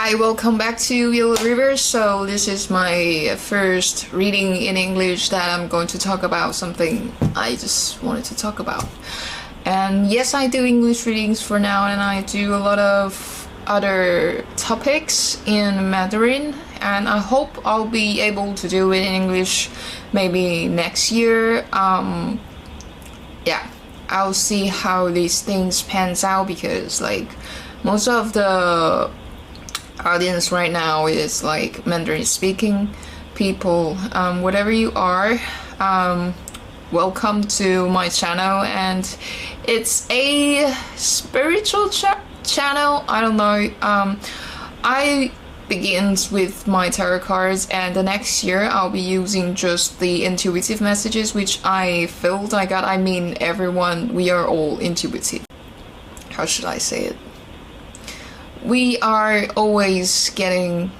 Hi, welcome back to Yellow River. So this is my first reading in English that I'm going to talk about something I just wanted to talk about. And yes, I do English readings for now, and I do a lot of other topics in Mandarin, and I hope I'll be able to do it in English maybe next year. Yeah, I'll see how these things pans out, because like most of the audience right now is like Mandarin speaking people. Whatever you are, welcome to my channel, and it's a spiritual channel. I don't know. I begins with my tarot cards, and the next year I'll be using just the intuitive messages which I felt I got. I mean, everyone, we are all intuitive. How should I say it? We are always getting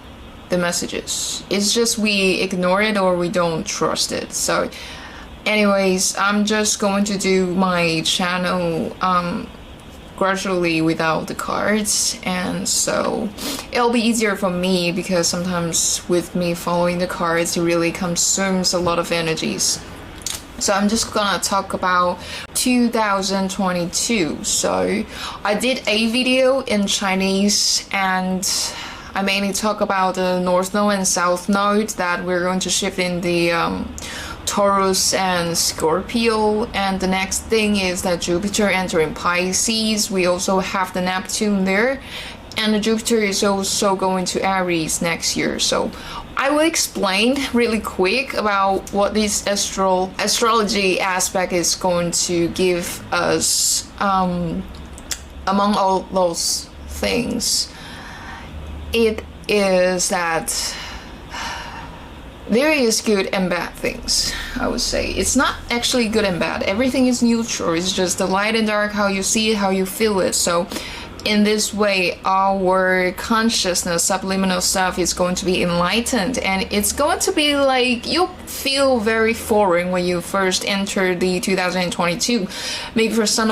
the messages. It's just we ignore it or we don't trust it. So anyways, I'm just going to do my channel gradually without the cards, and so it'll be easier for me, because sometimes with me following the cards it really consumes a lot of energies. So I'm just gonna talk about 2022. So I did a video in Chinese, and I mainly talk about the North Node and South Node that we're going to shift in the Taurus and Scorpio, and the next thing is that Jupiter entering Pisces. We also have the Neptune there, and the Jupiter is also going to Aries next year. So I will explain really quick about what this astrology aspect is going to give us. Among all those things, it is that there is good and bad things. I would say it's not actually good and bad. Everything is neutral. It's just the light and dark, how you see it, how you feel it. So in this way, our consciousness, subliminal stuff, is going to be enlightened, and it's going to be like you'll feel very foreign when you first enter the 2022. Maybe for some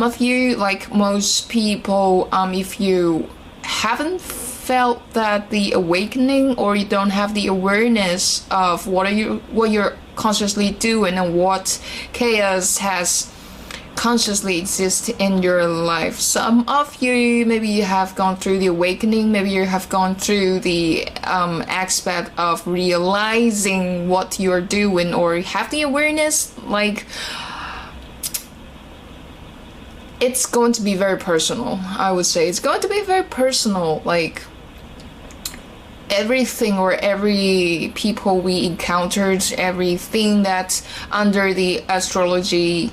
of you, like most people, if you haven't felt that the awakening, or you don't have the awareness of what you're consciously doing and what chaos has consciously exist in your life. Some of you, maybe you have gone through the awakening, maybe you have gone through the aspect of realizing what you're doing, or have the awareness. Like, it's going to be very personal. I would say it's going to be very personal. Like everything, or every people we encountered, everything that's under the astrology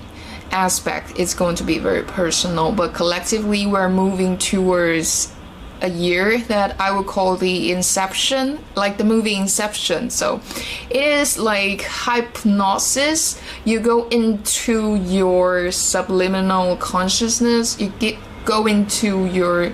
aspect, it's going to be very personal. But collectively, we're moving towards a year that I would call the inception, like the movie Inception. So it is like hypnosis. You go into your subliminal consciousness, you go into your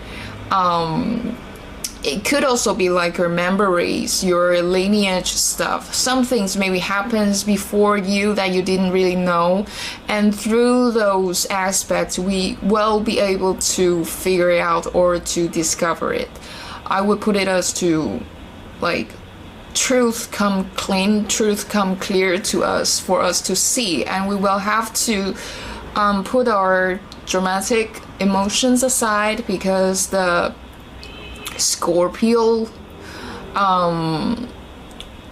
it could also be like your memories, your lineage stuff. Some things maybe happens before you that you didn't really know, and through those aspects we will be able to figure it out or to discover it. I would put it as to like truth come clean, truth come clear to us for us to see, and we will have to put our dramatic emotions aside, because the Scorpio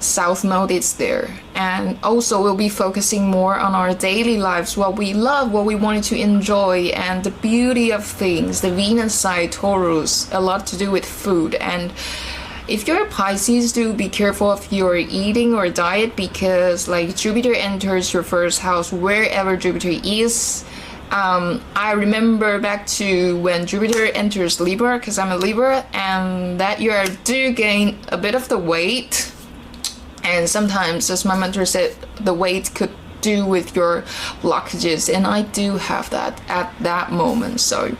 South Node is there, and also we'll be focusing more on our daily lives, what we love, what we wanted to enjoy, and the beauty of things. The Venus side, Taurus, a lot to do with food. And if you're a Pisces, do be careful of your eating or diet, because like Jupiter enters your first house, wherever Jupiter is. I remember back to when Jupiter enters Libra, because I'm a Libra, and that year I do gain a bit of the weight, and sometimes, as my mentor said, the weight could do with your blockages, and I do have that at that moment. So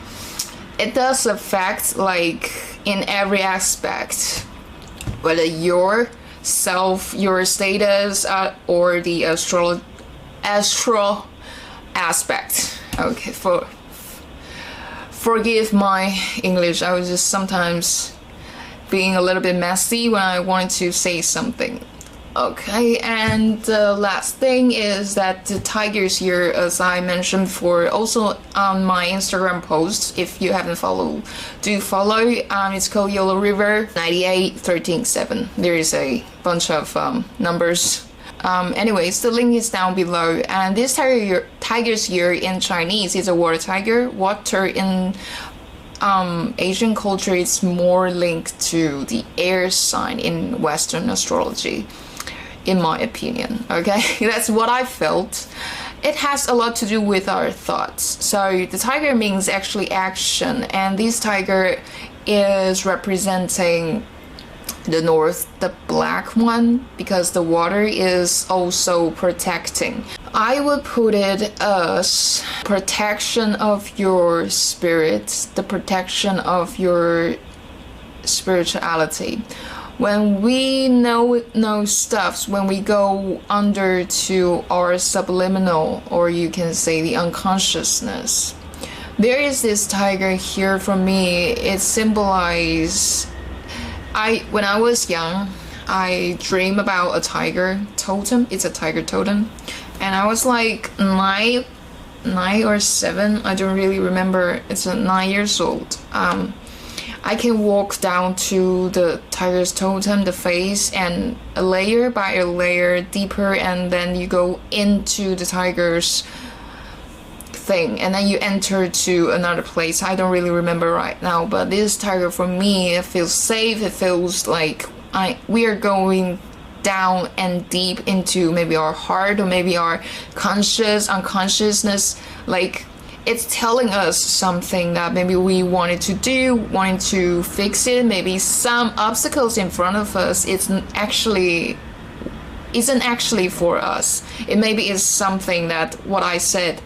it does affect like in every aspect, whether your self, your status, or the astral aspect. Okay, forgive my English. I was just sometimes being a little bit messy when I wanted to say something. Okay, and the last thing is that the tigers here, as I mentioned before, also on my Instagram post, if you haven't followed, do follow. It's called Yellow River 98137. There is a bunch of numbers. Anyways, the link is down below. And this tigers here in Chinese is a water tiger. Water in Asian culture is more linked to the air sign in Western astrology, in my opinion. Okay, that's what I felt. It has a lot to do with our thoughts. So the tiger means actually action, and this tiger is representing the north, the black one, because the water is also protecting. I would put it as protection of your spirit, the protection of your spirituality. When we know stuffs, when we go under to our subliminal, or you can say the unconsciousness, there is this tiger here for me. It symbolizes, when I was young, I dreamed about a tiger totem. It's a tiger totem, and I was like 9 or 7. I don't really remember. It's 9 years old. I can walk down to the tiger's totem, the face, and a layer by a layer deeper, and then you go into the tiger's thing, and then you enter to another place. I don't really remember right now, but this tiger for me, it feels safe. It feels like we are going down and deep into maybe our heart, or maybe our unconsciousness. Like, it's telling us something that maybe we wanted to do, wanting to fix it. Maybe some obstacles in front of us isn't actually for us. It maybe is something that, what I said,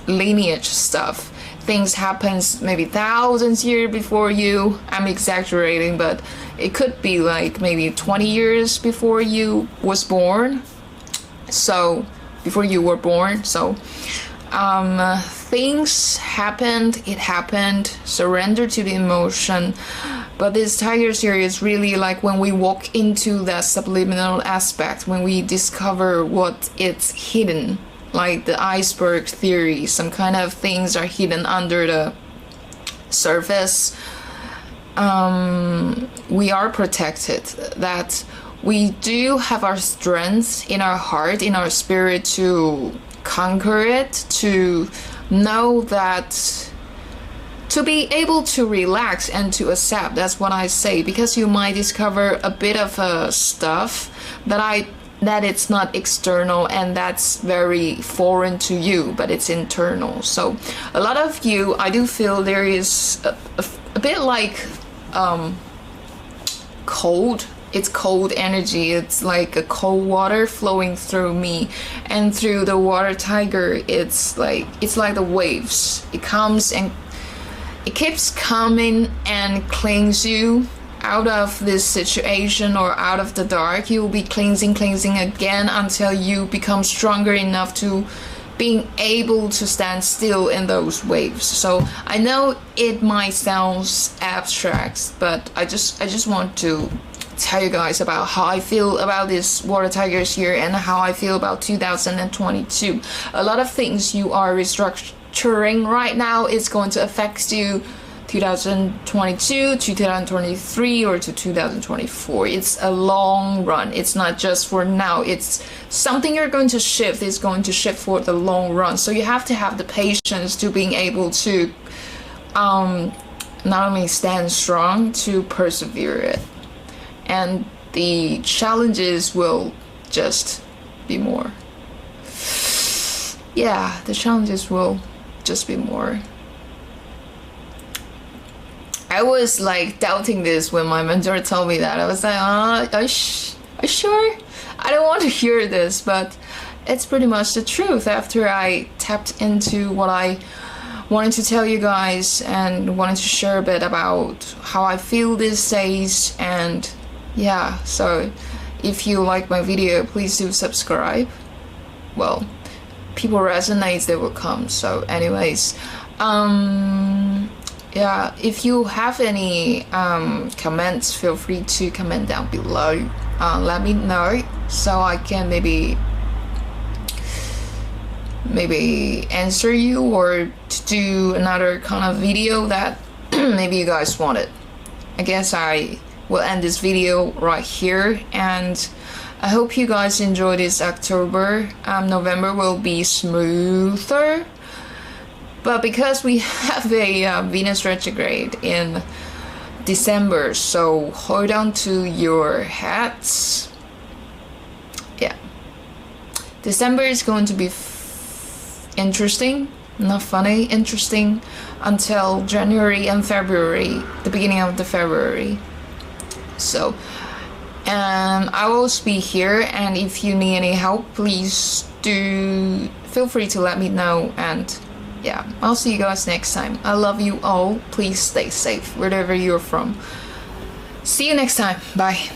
lineage stuff. Things happens maybe thousands years before you. I'm exaggerating, but it could be like maybe 20 years before you was born. So before you were born. So things happened, it happened, surrender to the emotion. But this tiger series is really like when we walk into that subliminal aspect, when we discover what it's hidden, like the iceberg theory. Some kind of things are hidden under the surface. We are protected, that we do have our strength in our heart, in our spirit, to conquer it, to know that, to be able to relax and to accept. That's what I say, because you might discover a bit of stuff that it's not external, and that's very foreign to you, but it's internal. So a lot of you, I do feel there is a bit like cold. It's cold energy. It's like a cold water flowing through me, and through the water tiger, it's like the waves. It comes and it keeps coming and cleans you out of this situation, or out of the dark. You will be cleansing again until you become stronger enough to being able to stand still in those waves. So I know it might sound abstract, but I just want to tell you guys about how I feel about this water tigers here, and how I feel about 2022. A lot of things you are restructuring right now is going to affect you 2022 to 2023 or to 2024. It's a long run. It's not just for now. It's something you're going to shift. It's going to shift for the long run. So you have to have the patience to being able to not only stand strong, to persevere it. And the challenges will just be more. Yeah, the challenges will just be more. I was like doubting this when my mentor told me that. I was like, are you sure? I don't want to hear this, but it's pretty much the truth. After I tapped into what I wanted to tell you guys, and wanted to share a bit about how I feel these days. And yeah, so if you like my video, please do subscribe. Well, people resonate, they will come. So anyways, yeah, if you have any comments, feel free to comment down below. Let me know so I can maybe answer you, or to do another kind of video that maybe you guys wanted. I guess I will end this video right here, and I hope you guys enjoy this October. November will be smoother, but because we have a Venus retrograde in December, so hold on to your hats. Yeah, December is going to be interesting, not funny, interesting, until January and February, the beginning of the February. So I will be here, and if you need any help, please do feel free to let me know. And yeah, I'll see you guys next time. I love you all. Please stay safe wherever you're from. See you next time. Bye.